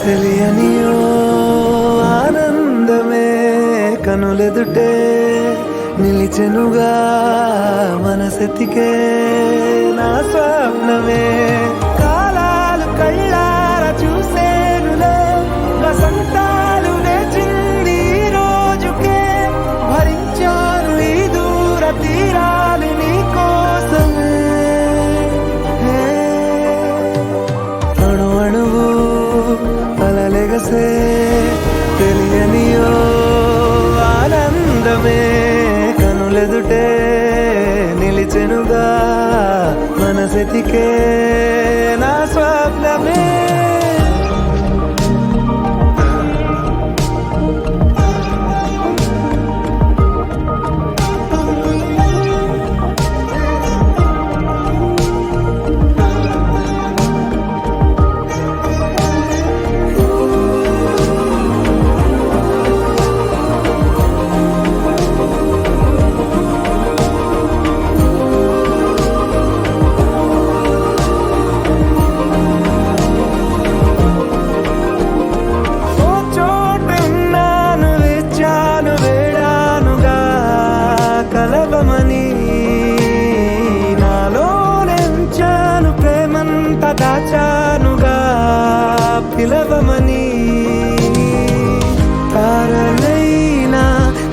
తెలియనియో ఆనందమే కనులెదుటే నిలిచెనుగా మనసెతికే నా స్వప్నమే కాలాలు కళ్ళార చూసేనులే వసంతాలు వేచింది ఈ రోజుకే భరించాను ఈ దూర తీరాలు నీ కోసమే అణు అణువు అలలెగసే తెలియనియో ఆనందమే కనులెదుటే నిలిచెనుగా మనసెతికే నా స్వప్నమే దాచానుగా పిలవమని తారలైనా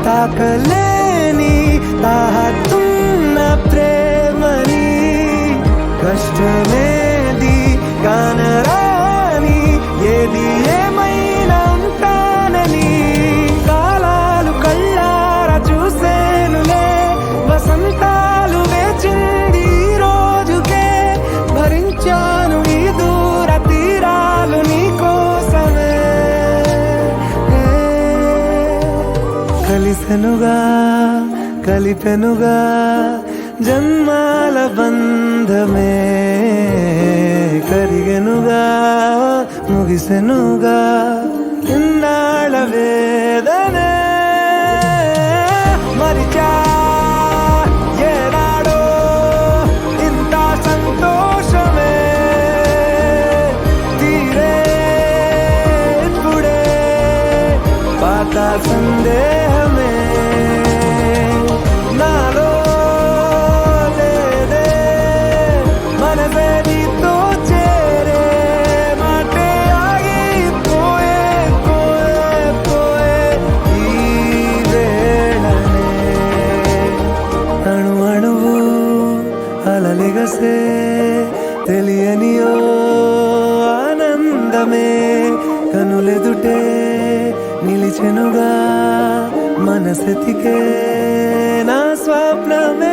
తాకలేని తాహతున్న ప్రేమని కష్టమేది కానరాని ఏది ఏమైనా ఉంటానని కాలాలు కళ్ళార చూసేనులే వసంతాలు వేచింది ఈ రోజుకే భరించాను ఈ దూర తీరాలు నీ కోసమే కలిసెనుగా కలిపెనుగా జన్మాల బంధమే కరిగెనుగా ముగిసెనుగా ఇన్నాళ్ళ వేదనే మరిచా ఏనాడో ఇంత సంతోషమే తీరే ఇప్పుడే పాత సందేహమే నాలో లేదే మనసే నీతో చేరే మాటే ఆగిపోయే పోయే పోయే ఈ వేళనే అణు అణువు అలలెగసే తెలియనియో ఆనందమే కనులెదుటే నిలిచెనుగా మనసెతికే నా స్వప్నమే